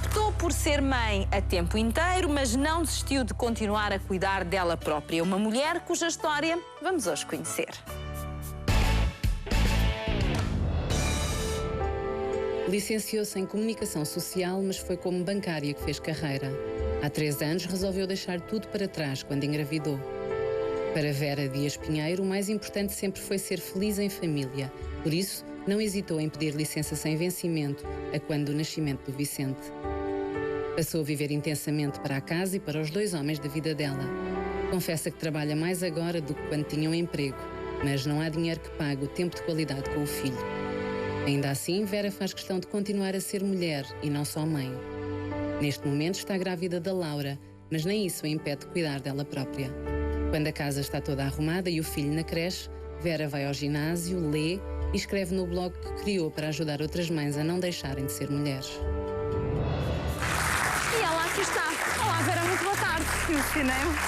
Optou por ser mãe a tempo inteiro, mas não desistiu de continuar a cuidar dela própria. Uma mulher cuja história vamos hoje conhecer. Licenciou-se em Comunicação Social, mas foi como bancária que fez carreira. Há 3 anos resolveu deixar tudo para trás quando engravidou. Para Vera Dias Pinheiro, o mais importante sempre foi ser feliz em família. Por isso, não hesitou em pedir licença sem vencimento, a quando do nascimento do Vicente. Passou a viver intensamente para a casa e para os 2 homens da vida dela. Confessa que trabalha mais agora do que quando tinha um emprego, mas não há dinheiro que pague o tempo de qualidade com o filho. Ainda assim, Vera faz questão de continuar a ser mulher e não só mãe. Neste momento está grávida da Laura, mas nem isso a impede de cuidar dela própria. Quando a casa está toda arrumada e o filho na creche, Vera vai ao ginásio, lê e escreve no blog que criou para ajudar outras mães a não deixarem de ser mulheres. E ela aqui está. Olá, Vera, muito boa tarde. Emocionei-me.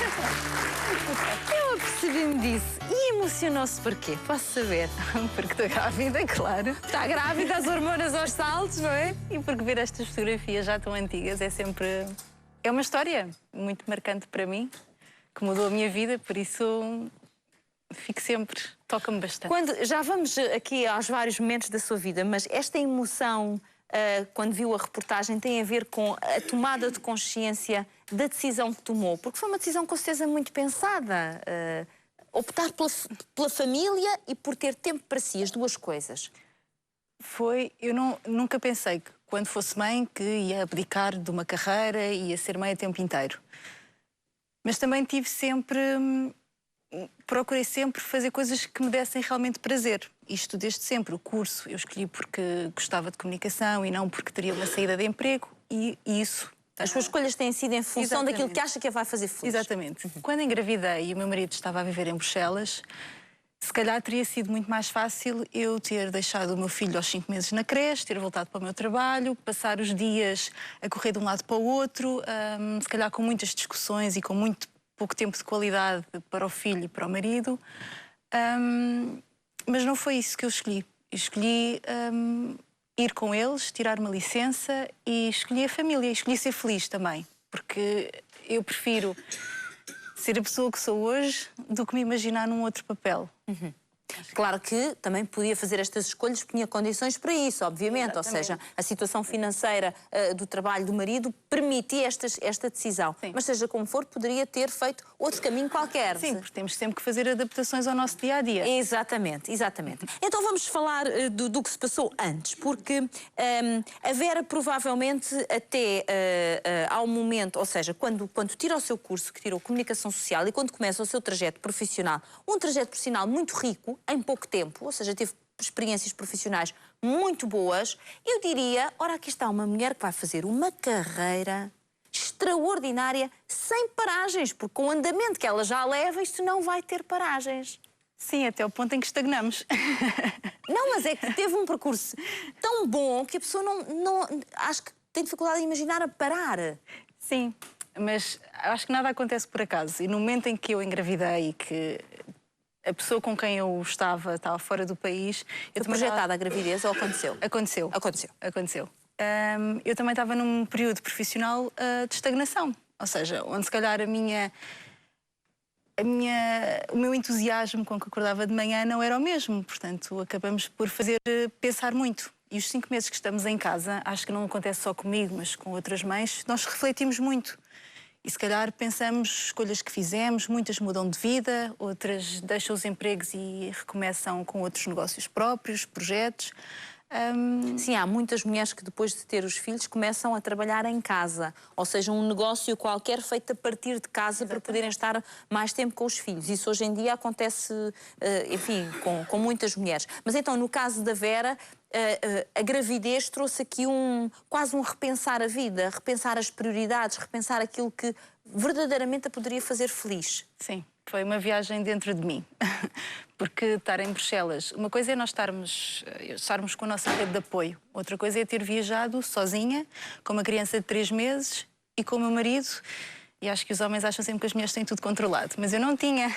Eu apercebi-me disso. E emocionou-se porquê? Posso saber? Porque estou grávida, claro. Está grávida, as hormonas aos saltos, não é? E porque ver estas fotografias já tão antigas é sempre... É uma história muito marcante para mim, que mudou a minha vida, por isso fico sempre... Toca-me bastante. Já vamos aqui aos vários momentos da sua vida, mas esta emoção, quando viu a reportagem, tem a ver com a tomada de consciência da decisão que tomou? Porque foi uma decisão com certeza muito pensada. Optar pela família e por ter tempo para si, as duas coisas. Foi... Eu nunca pensei que quando fosse mãe que ia abdicar de uma carreira e ia ser mãe a tempo inteiro. Mas também tive sempre... Procurei sempre fazer coisas que me dessem realmente prazer. Isto desde sempre. O curso eu escolhi porque gostava de comunicação e não porque teria uma saída de emprego. E isso... As suas escolhas têm sido em função daquilo que acha que a vai fazer feliz. Exatamente. Quando engravidei e o meu marido estava a viver em Bruxelas, se calhar teria sido muito mais fácil eu ter deixado o meu filho aos 5 meses na creche, ter voltado para o meu trabalho, passar os dias a correr de um lado para o outro, se calhar com muitas discussões e com muito pouco tempo de qualidade para o filho e para o marido. Mas não foi isso que eu escolhi. Eu escolhi ir com eles, tirar uma licença e escolhi a família. Escolhi ser feliz também, porque eu prefiro ser a pessoa que sou hoje do que me imaginar num outro papel. Claro que também podia fazer estas escolhas porque tinha condições para isso, obviamente. Exatamente. Ou seja, a situação financeira do trabalho do marido permitia esta decisão. Sim. Mas seja como for, poderia ter feito outro caminho qualquer. Sim, porque temos sempre que fazer adaptações ao nosso dia-a-dia. Exatamente, exatamente. Então vamos falar do que se passou antes, porque a Vera provavelmente até ao momento, ou seja, quando tira o seu curso, que tirou Comunicação Social e quando começa o seu trajeto profissional, um trajeto profissional muito rico, em pouco tempo, ou seja, teve experiências profissionais muito boas, eu diria, ora, aqui está uma mulher que vai fazer uma carreira extraordinária, sem paragens, porque com o andamento que ela já leva, isto não vai ter paragens. Sim, até o ponto em que estagnamos. Não, mas é que teve um percurso tão bom que a pessoa não acho que tem dificuldade em imaginar a parar. Sim, mas acho que nada acontece por acaso. E no momento em que eu engravidei e que a pessoa com quem eu estava fora do país... Foi projetada a gravidez ou aconteceu? Aconteceu. Aconteceu. Aconteceu. Eu também estava num período profissional de estagnação. Ou seja, onde se calhar o meu entusiasmo com que acordava de manhã não era o mesmo. Portanto, acabamos por fazer pensar muito. E os 5 meses que estamos em casa, acho que não acontece só comigo, mas com outras mães, nós refletimos muito. E se calhar pensamos escolhas que fizemos, muitas mudam de vida, outras deixam os empregos e recomeçam com outros negócios próprios, projetos. Sim, há muitas mulheres que depois de ter os filhos começam a trabalhar em casa, ou seja, um negócio qualquer feito a partir de casa. Exatamente. Para poderem estar mais tempo com os filhos. Isso hoje em dia acontece, enfim, com muitas mulheres. Mas então, no caso da Vera, a gravidez trouxe aqui quase um repensar a vida, repensar as prioridades, repensar aquilo que verdadeiramente a poderia fazer feliz. Sim. Foi uma viagem dentro de mim, porque estar em Bruxelas, uma coisa é nós estarmos com a nossa rede de apoio, outra coisa é ter viajado sozinha, com uma criança de 3 meses e com o meu marido, E acho que os homens acham sempre que as mulheres têm tudo controlado, mas eu não tinha.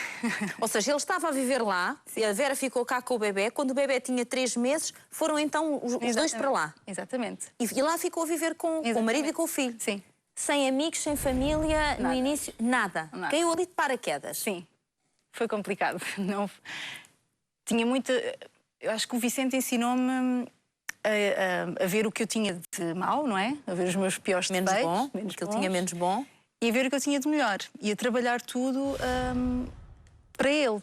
Ou seja, ele estava a viver lá, e a Vera ficou cá com o bebê. Quando o bebê tinha 3 meses, foram então os dois para lá. Exatamente. E lá ficou a viver com o marido e com o filho. Sim. Sem amigos, sem família, no início, nada. Caiu ali de paraquedas. Sim. Foi complicado. Não... Tinha muita... Eu acho que o Vicente ensinou-me a ver o que eu tinha de mau, não é? A ver os meus piores defeitos. Menos bom, que ele tinha menos bom. E a ver o que eu tinha de melhor. E a trabalhar tudo para ele,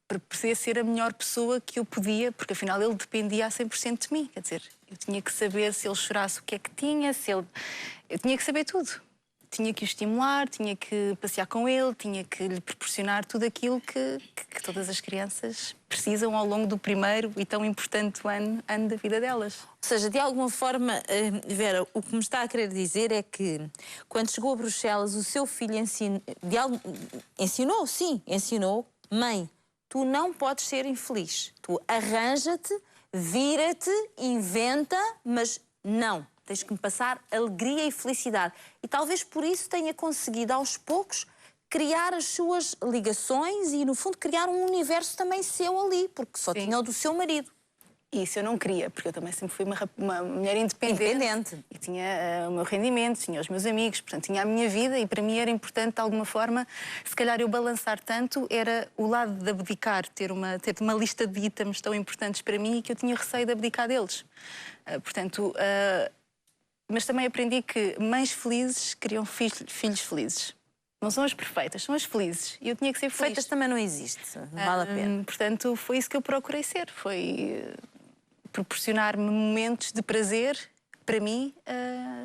para poder ser a melhor pessoa que eu podia, porque afinal ele dependia a 100% de mim. Quer dizer, eu tinha que saber se ele chorasse o que é que tinha, se ele... Eu tinha que saber tudo. Tinha que o estimular, tinha que passear com ele, tinha que lhe proporcionar tudo aquilo que todas as crianças precisam ao longo do primeiro e tão importante ano da vida delas. Ou seja, de alguma forma, Vera, o que me está a querer dizer é que quando chegou a Bruxelas, o seu filho ensinou, mãe, tu não podes ser infeliz. Tu arranja-te, vira-te, inventa, mas não. Tens que me passar alegria e felicidade. E talvez por isso tenha conseguido, aos poucos, criar as suas ligações e, no fundo, criar um universo também seu ali, porque só tinha o do seu marido. Isso eu não queria, porque eu também sempre fui uma mulher independente. E tinha o meu rendimento, tinha os meus amigos, portanto, tinha a minha vida e para mim era importante, de alguma forma, se calhar eu balançar tanto, era o lado de abdicar, ter uma lista de itens tão importantes para mim e que eu tinha receio de abdicar deles. Mas também aprendi que mães felizes criam filhos felizes. Não são as perfeitas, são as felizes. E eu tinha que ser feliz. Perfeitas também não existe, não vale a pena. Portanto, foi isso que eu procurei ser. Foi proporcionar-me momentos de prazer para mim.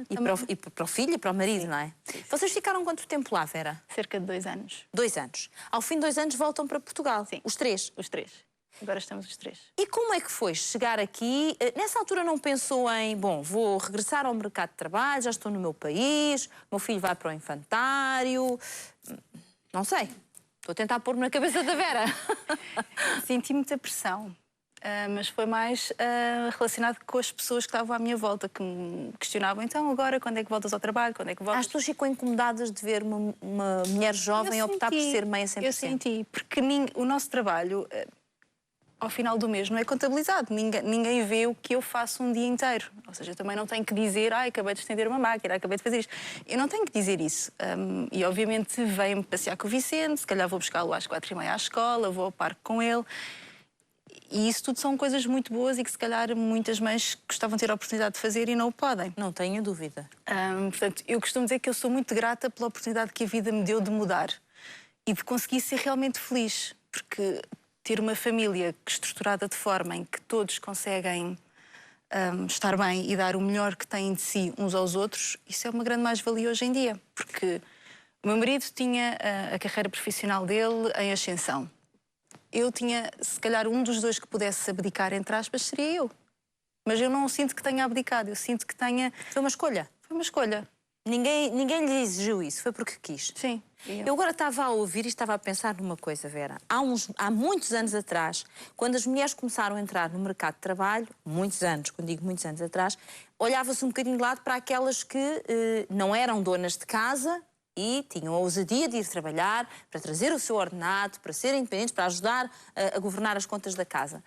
E para o filho e para o marido, não é? Sim. Vocês ficaram quanto tempo lá, Vera? Cerca de 2 anos. 2 anos. Ao fim de 2 anos voltam para Portugal? Sim. Os 3? Os 3. Agora estamos os 3. E como é que foi chegar aqui? Nessa altura não pensou em, bom, vou regressar ao mercado de trabalho, já estou no meu país, meu filho vai para o infantário... Não sei. Estou a tentar pôr-me na cabeça da Vera. Senti muita pressão, mas foi mais relacionado com as pessoas que estavam à minha volta, que me questionavam, então agora quando é que voltas ao trabalho, quando é que voltas... As pessoas ficam incomodadas de ver uma mulher jovem optar por ser mãe a 100%. Eu senti, porque o nosso trabalho... ao final do mês não é contabilizado. Ninguém vê o que eu faço um dia inteiro. Ou seja, eu também não tenho que dizer acabei de estender uma máquina, acabei de fazer isto. Eu não tenho que dizer isso. E obviamente venho passear com o Vicente, se calhar vou buscá-lo às 4h30 à escola, vou ao parque com ele. E isso tudo são coisas muito boas e que se calhar muitas mães gostavam de ter a oportunidade de fazer e não o podem. Não tenho dúvida. Portanto, eu costumo dizer que eu sou muito grata pela oportunidade que a vida me deu de mudar e de conseguir ser realmente feliz. Porque... ter uma família estruturada de forma em que todos conseguem estar bem e dar o melhor que têm de si uns aos outros, isso é uma grande mais-valia hoje em dia. Porque o meu marido tinha a carreira profissional dele em ascensão. Eu tinha, se calhar, um dos dois que pudesse abdicar, entre aspas, seria eu. Mas eu não sinto que tenha abdicado, eu sinto que tenha... Foi uma escolha? Foi uma escolha. Ninguém lhe exigiu isso, foi porque quis. Sim. Eu agora estava a ouvir e estava a pensar numa coisa, Vera. Há muitos anos atrás, quando as mulheres começaram a entrar no mercado de trabalho, muitos anos, quando digo muitos anos atrás, olhava-se um bocadinho de lado para aquelas que não eram donas de casa e tinham a ousadia de ir trabalhar para trazer o seu ordenado, para serem independentes, para ajudar a governar as contas da casa.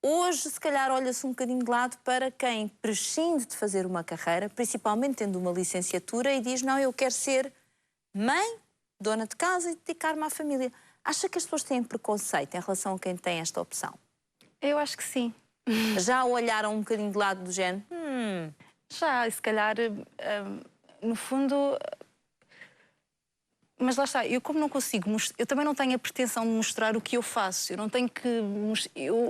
Hoje, se calhar, olha-se um bocadinho de lado para quem prescinde de fazer uma carreira, principalmente tendo uma licenciatura, e diz, não, eu quero ser mãe, dona de casa e dedicar-me à família. Acha que as pessoas têm preconceito em relação a quem tem esta opção? Eu acho que sim. Já olharam um bocadinho de lado do género? Já, e se calhar, no fundo... Mas lá está, eu como não consigo mostrar... Eu também não tenho a pretensão de mostrar o que eu faço. Eu não tenho que...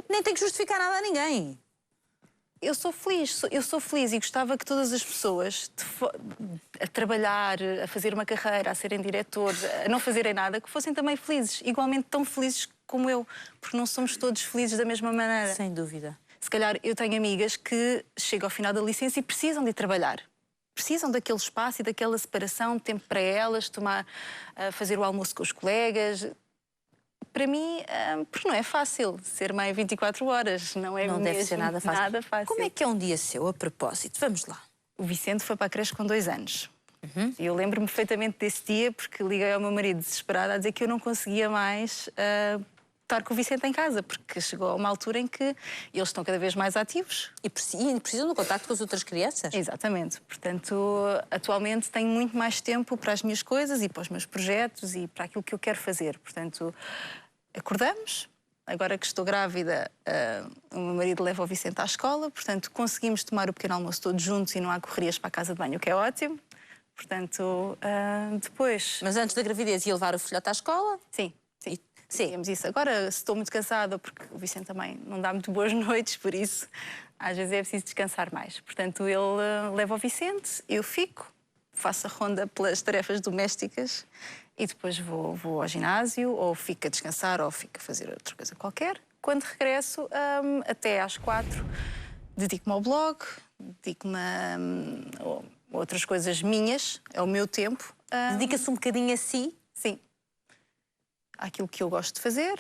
Nem tenho que justificar nada a ninguém. Eu sou feliz e gostava que todas as pessoas a trabalhar, a fazer uma carreira, a serem diretores, a não fazerem nada, que fossem também felizes, igualmente tão felizes como eu, porque não somos todos felizes da mesma maneira. Sem dúvida. Se calhar eu tenho amigas que chegam ao final da licença e precisam de trabalhar. Precisam daquele espaço e daquela separação, de tempo para elas, fazer o almoço com os colegas. Para mim, porque não é fácil ser mãe 24 horas, não é mesmo. Não deve ser nada fácil. Nada fácil. Como é que é um dia seu, a propósito? Vamos lá. O Vicente foi para a creche com 2 anos. E eu lembro-me perfeitamente desse dia, porque liguei ao meu marido desesperada a dizer que eu não conseguia mais estar com o Vicente em casa, porque chegou a uma altura em que eles estão cada vez mais ativos. E precisam do contacto com as outras crianças? Exatamente. Portanto, atualmente tenho muito mais tempo para as minhas coisas e para os meus projetos e para aquilo que eu quero fazer. Portanto, acordamos. Agora que estou grávida, o meu marido leva o Vicente à escola. Portanto, conseguimos tomar o pequeno almoço todos juntos e não há correrias para a casa de banho, o que é ótimo. Portanto, depois... Mas antes da gravidez ia levar o filhote à escola? Sim. Fazíamos isso. Agora, se estou muito cansada, porque o Vicente também não dá muito boas noites, por isso às vezes é preciso descansar mais. Portanto, ele leva o Vicente, eu fico, faço a ronda pelas tarefas domésticas e depois vou ao ginásio, ou fico a descansar, ou fico a fazer outra coisa qualquer. Quando regresso, até às 4, dedico-me ao blog, dedico-me a outras coisas minhas, é o meu tempo. Dedica-se um bocadinho a si? Sim. Àquilo que eu gosto de fazer.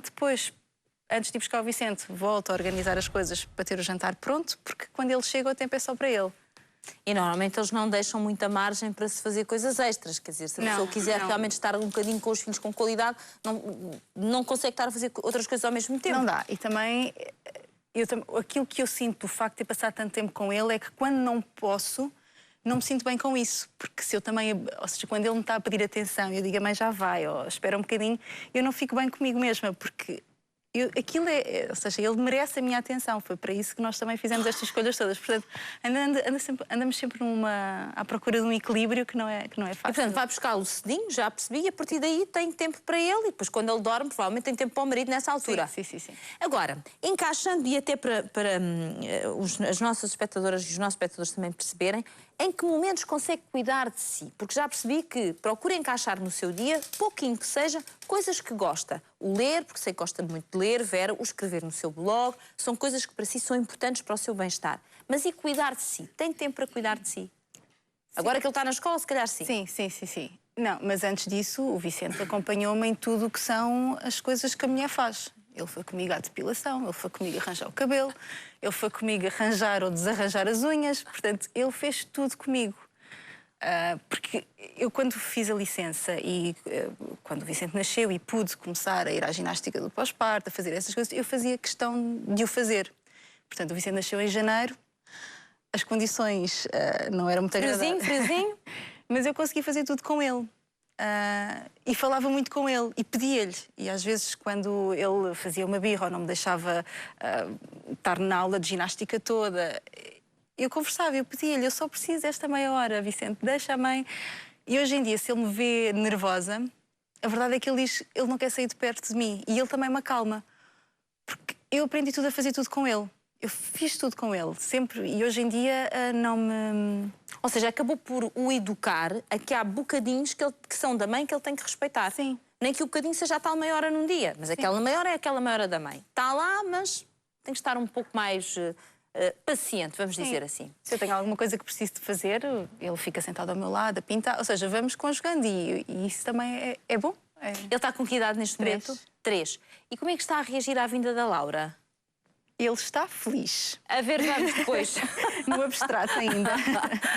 Depois, antes de ir buscar o Vicente, volto a organizar as coisas para ter o jantar pronto, porque quando ele chega o tempo é só para ele. E normalmente eles não deixam muita margem para se fazer coisas extras. Quer dizer, se a pessoa quiser realmente estar um bocadinho com os filhos com qualidade, não consegue estar a fazer outras coisas ao mesmo tempo. Não dá. E também, aquilo que eu sinto do facto de ter passado tanto tempo com ele é que quando não posso, não me sinto bem com isso, porque se eu também, ou seja, quando ele me está a pedir atenção, eu digo, a mãe já vai, ou espera um bocadinho, eu não fico bem comigo mesma, porque aquilo ou seja, ele merece a minha atenção. Foi para isso que nós também fizemos estas escolhas todas. Portanto, andamos sempre à procura de um equilíbrio que não é fácil. E, portanto, vai buscá-lo cedinho, já percebi, e a partir daí tem tempo para ele, e depois quando ele dorme, provavelmente tem tempo para o marido nessa altura. Sim. Agora, encaixando, e até para as nossas espectadoras e os nossos espectadores também perceberem, em que momentos consegue cuidar de si? Porque já percebi que procura encaixar no seu dia, pouquinho que seja, coisas que gosta. O ler, porque sei que gosta muito de ler, Vera, o escrever no seu blog, são coisas que para si são importantes para o seu bem-estar. Mas e cuidar de si? Tem tempo para cuidar de si? Sim. Agora que ele está na escola, se calhar sim. Sim. Não, mas antes disso, o Vicente acompanhou-me em tudo o que são as coisas que a mulher faz. Ele foi comigo à depilação, ele foi comigo arranjar o cabelo, ele foi comigo arranjar ou desarranjar as unhas. Portanto, ele fez tudo comigo. Porque eu, quando fiz a licença e quando o Vicente nasceu e pude começar a ir à ginástica do pós-parto, a fazer essas coisas, eu fazia questão de o fazer. Portanto, o Vicente nasceu em janeiro, as condições não eram muito agradáveis. Friozinho. Mas eu consegui fazer tudo com ele. E falava muito com ele e pedia-lhe. E às vezes, quando ele fazia uma birra ou não me deixava estar na aula de ginástica toda, eu conversava, eu pedia-lhe, eu só preciso desta meia hora, Vicente, deixa a mãe. E hoje em dia, se ele me vê nervosa, a verdade é que ele diz, ele não quer sair de perto de mim. E ele também me acalma. Porque eu aprendi tudo a fazer tudo com ele. Eu fiz tudo com ele, sempre. E hoje em dia não me... Ou seja, acabou por o educar a que há bocadinhos que são da mãe que ele tem que respeitar. Sim. Nem que o bocadinho seja a tal meia hora num dia. Mas aquela meia hora é aquela meia hora da mãe. Está lá, mas tem que estar um pouco mais paciente, vamos dizer assim. Se eu tenho alguma coisa que preciso de fazer, ele fica sentado ao meu lado a pintar. Ou seja, vamos conjugando e isso também é bom. Ele está com que idade neste momento? 3. E como é que está a reagir à vinda da Laura? Ele está feliz. A ver, vamos depois. No abstrato ainda.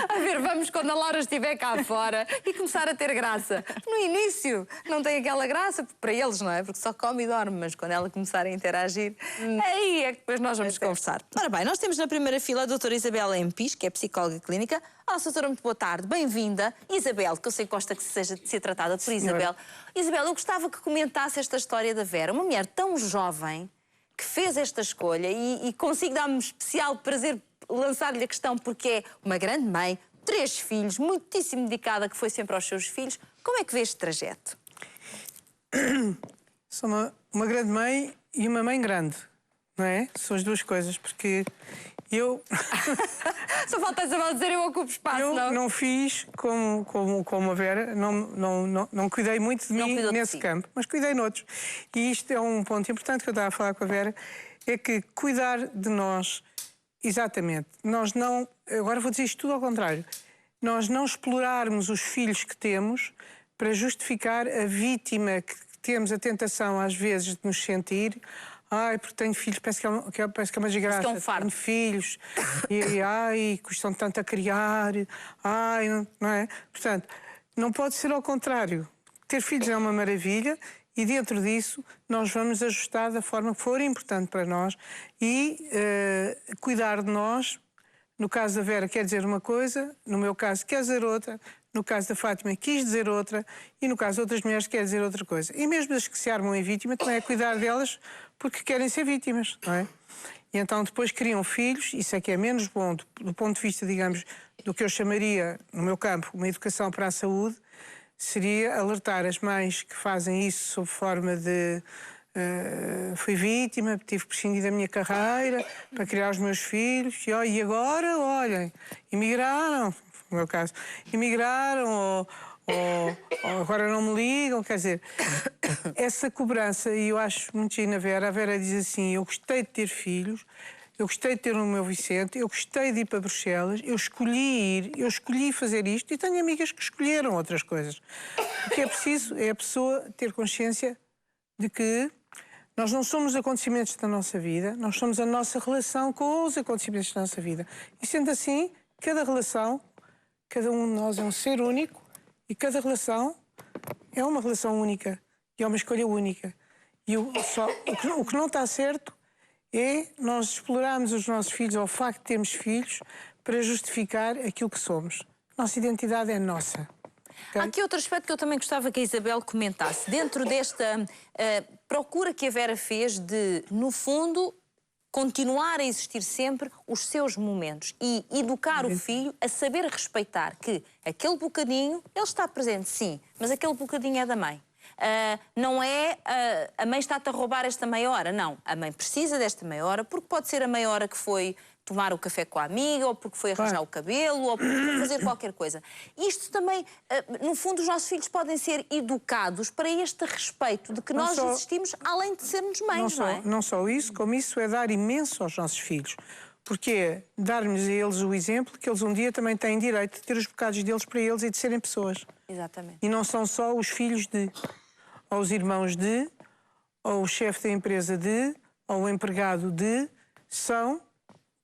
A ver, vamos quando a Laura estiver cá fora e começar a ter graça. No início não tem aquela graça, para eles, não é? Porque só come e dorme, mas quando ela começar a interagir, aí é que depois nós vamos conversar. Ora bem, nós temos na primeira fila a doutora Isabel Empis, que é psicóloga clínica. Olá, doutora, muito boa tarde, bem-vinda. Isabel, que eu sei que gosta que seja de ser tratada por Isabel. Isabel, eu gostava que comentasse esta história da Vera, uma mulher tão jovem, que fez esta escolha e consigo dar-me especial prazer lançar-lhe a questão porque é uma grande mãe, 3 filhos, muitíssimo dedicada, que foi sempre aos seus filhos. Como é que vê este trajeto? Sou uma grande mãe e uma mãe grande, não é? São as duas coisas, porque eu... Só falta a dizer eu ocupo espaço, eu não? não fiz como a Vera, não cuidei muito de mim nesse campo, mas cuidei noutros. E isto é um ponto importante que eu estava a falar com a Vera, é que cuidar de nós, exatamente, nós não... Agora vou dizer isto tudo ao contrário. Nós não explorarmos os filhos que temos para justificar a vítima que temos a tentação, às vezes, de nos sentir Ai, porque tenho filhos, parece que é uma desgraça. Que é um fardo. Tenho filhos ai, custam tanto a criar. Ai, não é? Portanto, não pode ser ao contrário. Ter filhos é uma maravilha e dentro disso nós vamos ajustar da forma que for importante para nós e cuidar de nós. No caso da Vera quer dizer uma coisa, no meu caso quer dizer outra, no caso da Fátima quis dizer outra e no caso de outras mulheres quer dizer outra coisa. E mesmo as que se armam em vítima também é cuidar delas porque querem ser vítimas, não é? E então depois criam filhos, isso é que é menos bom do ponto de vista, digamos, do que eu chamaria, no meu campo, uma educação para a saúde, seria alertar as mães que fazem isso sob forma de fui vítima, tive que prescindir da minha carreira para criar os meus filhos e agora, olhem, emigraram, no meu caso, emigraram ou agora não me ligam, quer dizer, essa cobrança, e eu acho muito giro na Vera, a Vera diz assim, eu gostei de ter filhos, eu gostei de ter o meu Vicente, eu gostei de ir para Bruxelas, eu escolhi ir, eu escolhi fazer isto e tenho amigas que escolheram outras coisas. O que é preciso é a pessoa ter consciência de que nós não somos acontecimentos da nossa vida, nós somos a nossa relação com os acontecimentos da nossa vida. E sendo assim, cada relação, cada um de nós é um ser único e cada relação é uma relação única e é uma escolha única. E o que não está certo é nós explorarmos os nossos filhos, ou o facto de termos filhos, para justificar aquilo que somos. Nossa identidade é nossa. Okay? Há aqui outro aspecto que eu também gostava que a Isabel comentasse. Dentro desta procura que a Vera fez de, no fundo, continuar a existir sempre os seus momentos e educar o filho a saber respeitar que aquele bocadinho, ele está presente, sim, mas aquele bocadinho é da mãe. Não é a mãe está-te a roubar esta meia hora, não. A mãe precisa desta meia hora porque pode ser a meia hora que foi tomar o café com a amiga, ou porque foi arranjar o cabelo, ou porque foi fazer qualquer coisa. Isto também, no fundo, os nossos filhos podem ser educados para este respeito de que nós existimos além de sermos mães, não é? Não só isso, como isso é dar imenso aos nossos filhos. Porque é dar-lhes a eles o exemplo que eles um dia também têm direito de ter os bocados deles para eles e de serem pessoas. Exatamente. E não são só os filhos de, ou os irmãos de, ou o chefe da empresa de, ou o empregado de, são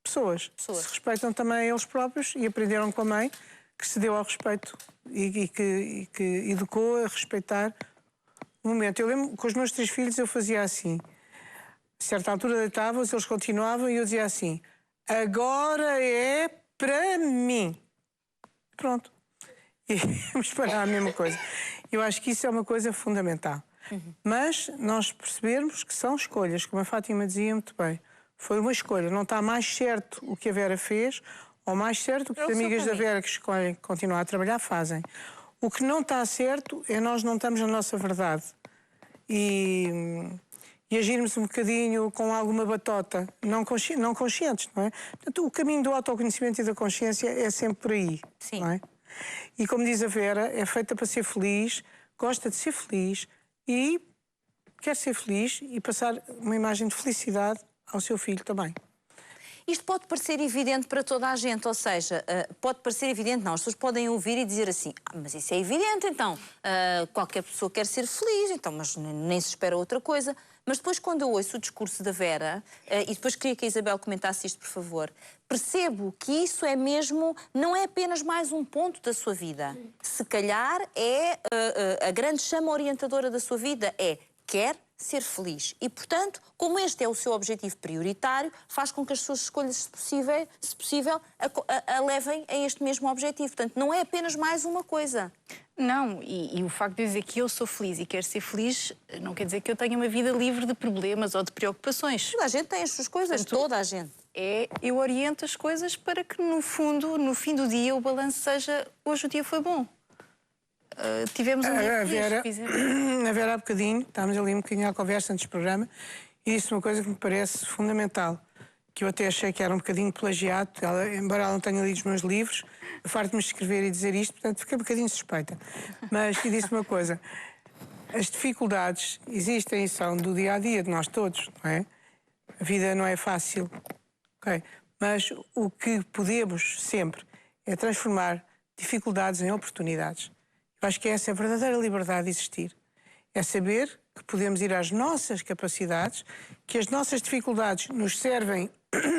pessoas. Se respeitam também a eles próprios e aprenderam com a mãe que se deu ao respeito e que educou a respeitar o momento. Eu lembro que com os meus 3 filhos eu fazia assim. A certa altura deitava-os, eles continuavam e eu dizia assim, agora é para mim. Pronto. E vamos parar a mesma coisa. Eu acho que isso é uma coisa fundamental. Mas nós percebermos que são escolhas, como a Fátima dizia muito bem. Foi uma escolha. Não está mais certo o que a Vera fez ou mais certo o que as amigas da Vera que escolhem continuar a trabalhar fazem. O que não está certo é nós não estamos na nossa verdade. E agirmos um bocadinho com alguma batota, não conscientes, não é? Portanto, o caminho do autoconhecimento e da consciência é sempre por aí. Sim. Não é? E como diz a Vera, é feita para ser feliz, gosta de ser feliz e quer ser feliz e passar uma imagem de felicidade ao seu filho também. Isto pode parecer evidente para toda a gente, ou seja, pode parecer evidente, não, as pessoas podem ouvir e dizer assim, mas isso é evidente, então, qualquer pessoa quer ser feliz, então, mas nem se espera outra coisa. Mas depois, quando eu ouço o discurso da Vera, e depois queria que a Isabel comentasse isto, por favor, percebo que isso é mesmo, não é apenas mais um ponto da sua vida. Se calhar é a grande chama orientadora da sua vida, quer ser feliz. E, portanto, como este é o seu objetivo prioritário, faz com que as suas escolhas, se possível, a levem a este mesmo objetivo. Portanto, não é apenas mais uma coisa. Não, e o facto de dizer que eu sou feliz e quero ser feliz não quer dizer que eu tenha uma vida livre de problemas ou de preocupações. Toda a gente tem as suas coisas, portanto, toda a gente. Eu oriento as coisas para que, no fundo, no fim do dia, o balanço seja hoje o dia foi bom. Tivemos um dia feliz, a Vera há bocadinho, estávamos ali um bocadinho à conversa antes do programa, e disse uma coisa que me parece fundamental, que eu até achei que era um bocadinho plagiado, embora ela não tenha lido os meus livros, farto-me de escrever e dizer isto, portanto fiquei um bocadinho suspeita. Mas e disse uma coisa, as dificuldades existem e são do dia-a-dia de nós todos, não é? A vida não é fácil, ok? Mas o que podemos sempre é transformar dificuldades em oportunidades. Eu acho que essa é a verdadeira liberdade de existir. É saber que podemos ir às nossas capacidades, que as nossas dificuldades nos servem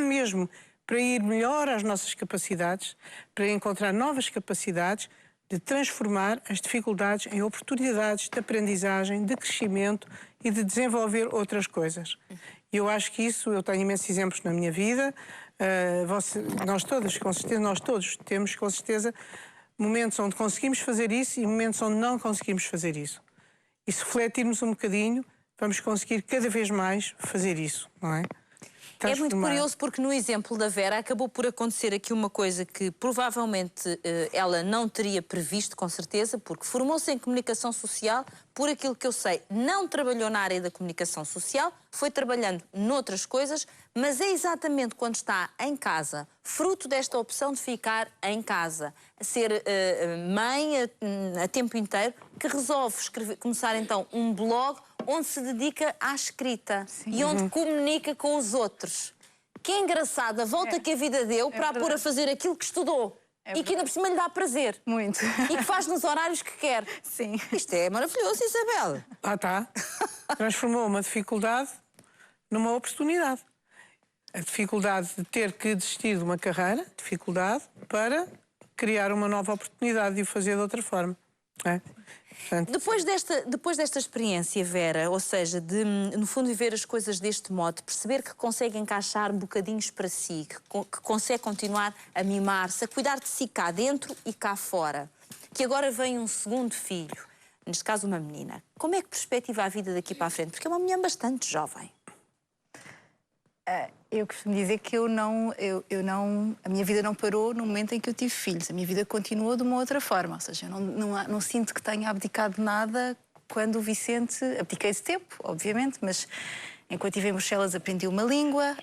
mesmo para ir melhor às nossas capacidades, para encontrar novas capacidades, de transformar as dificuldades em oportunidades de aprendizagem, de crescimento e de desenvolver outras coisas. E eu acho que isso, eu tenho imensos exemplos na minha vida, nós todos temos com certeza momentos onde conseguimos fazer isso e momentos onde não conseguimos fazer isso. E se refletirmos um bocadinho, vamos conseguir cada vez mais fazer isso, não é? É muito curioso porque no exemplo da Vera acabou por acontecer aqui uma coisa que provavelmente ela não teria previsto, com certeza, porque formou-se em comunicação social, por aquilo que eu sei, não trabalhou na área da comunicação social, foi trabalhando noutras coisas, mas é exatamente quando está em casa, fruto desta opção de ficar em casa, a ser mãe a tempo inteiro, que resolve começar então um blog onde se dedica à escrita. Sim. E onde comunica com os outros. Que é engraçado, a volta que a vida deu para a pôr a fazer aquilo que estudou. E que ainda por cima lhe dá prazer. Muito. E que faz nos horários que quer. Sim. Isto é maravilhoso, Isabel. Ah, está. Transformou uma dificuldade numa oportunidade. A dificuldade de ter que desistir de uma carreira, dificuldade para criar uma nova oportunidade de o fazer de outra forma. É? Portanto, depois desta experiência, Vera, ou seja, de no fundo viver as coisas deste modo, perceber que consegue encaixar bocadinhos para si, que consegue continuar a mimar-se, a cuidar de si cá dentro e cá fora, que agora vem um segundo filho, neste caso uma menina. Como é que perspectiva a vida daqui para a frente? Porque é uma mulher bastante jovem. Eu costumo dizer que a minha vida não parou no momento em que eu tive filhos. A minha vida continuou de uma outra forma. Ou seja, eu não sinto que tenha abdicado de nada quando o Vicente... Abdiquei de tempo, obviamente, mas enquanto estive em Bruxelas aprendi uma língua,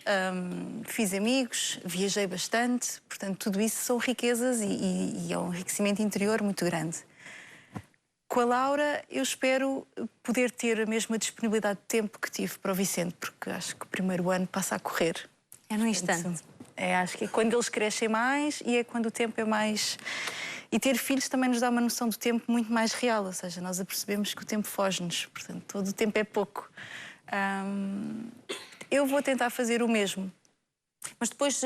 fiz amigos, viajei bastante. Portanto, tudo isso são riquezas e é um enriquecimento interior muito grande. Com a Laura, eu espero poder ter a mesma disponibilidade de tempo que tive para o Vicente, porque acho que o primeiro ano passa a correr. É no instante. Acho que é quando eles crescem mais e é quando o tempo é mais... E ter filhos também nos dá uma noção do tempo muito mais real, ou seja, nós apercebemos que o tempo foge-nos, portanto, todo o tempo é pouco. Eu vou tentar fazer o mesmo. Mas depois,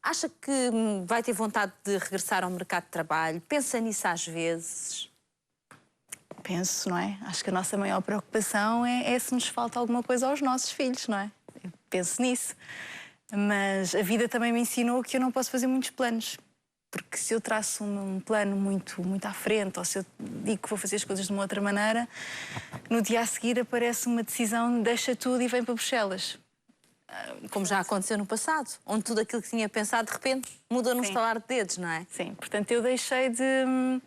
acha que vai ter vontade de regressar ao mercado de trabalho? Pensa nisso às vezes? Penso, não é? Acho que a nossa maior preocupação é se nos falta alguma coisa aos nossos filhos, não é? Eu penso nisso. Mas a vida também me ensinou que eu não posso fazer muitos planos. Porque se eu traço um plano muito à frente, ou se eu digo que vou fazer as coisas de uma outra maneira, no dia a seguir aparece uma decisão, deixa tudo e vem para Bruxelas. Como já aconteceu no passado, onde tudo aquilo que tinha pensado, de repente, mudou num estalar de dedos, não é? Sim, portanto eu deixei de...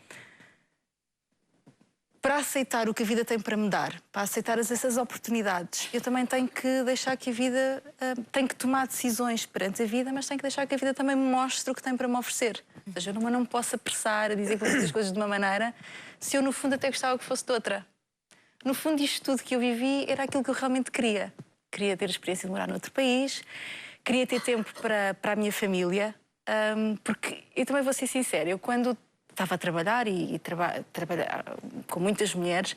Para aceitar o que a vida tem para me dar, para aceitar essas oportunidades, eu também tenho que deixar que a vida... tenho que tomar decisões perante a vida, mas tenho que deixar que a vida também me mostre o que tem para me oferecer. Ou seja, eu não me posso apressar a dizer que vou fazer as coisas de uma maneira se eu, no fundo, até gostava que fosse de outra. No fundo, isto tudo que eu vivi era aquilo que eu realmente queria. Queria ter a experiência de morar noutro país, queria ter tempo para a minha família, porque eu também vou ser sincera, eu quando... estava a trabalhar e trabalhar com muitas mulheres.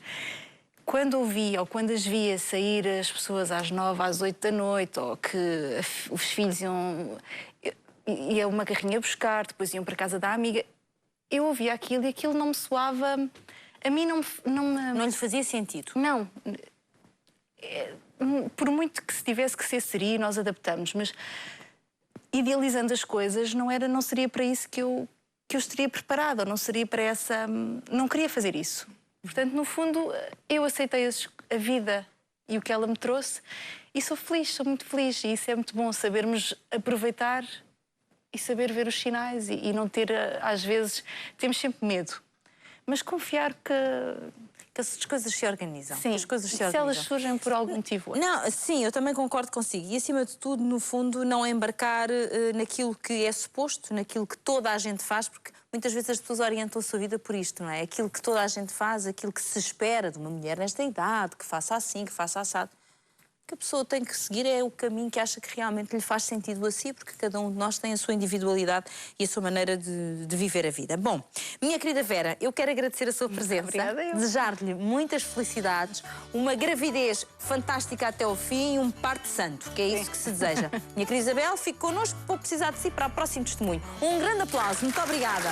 Quando ouvia ou quando as via sair as pessoas às 9, às 8 da noite, ou que os filhos iam uma carrinha buscar, depois iam para a casa da amiga, eu ouvia aquilo e aquilo não me soava... A mim não lhe fazia sentido? Não. Por muito que se tivesse que ser seria, nós adaptamos, mas idealizando as coisas, não seria para isso que eu estaria preparada, ou não seria para essa... Não queria fazer isso. Portanto, no fundo, eu aceitei a vida e o que ela me trouxe e sou feliz, sou muito feliz. E isso é muito bom, sabermos aproveitar e saber ver os sinais e não ter, às vezes, temos sempre medo. Mas confiar que as coisas se organizam. Sim, as coisas se organizam. Se elas surgem por algum motivo. Não, sim, eu também concordo consigo. E, acima de tudo, no fundo, não embarcar naquilo que é suposto, naquilo que toda a gente faz, porque muitas vezes as pessoas orientam a sua vida por isto, não é? Aquilo que toda a gente faz, aquilo que se espera de uma mulher nesta idade, que faça assim, que faça assado. que a pessoa tem que seguir é o caminho que acha que realmente lhe faz sentido a si, porque cada um de nós tem a sua individualidade e a sua maneira de viver a vida. Bom, minha querida Vera, eu quero agradecer a sua presença, desejar-lhe muitas felicidades, uma gravidez fantástica até ao fim e um parto santo, que é isso que se deseja. Minha querida Isabel, fique connosco, vou precisar de si para o próximo testemunho. Um grande aplauso, muito obrigada.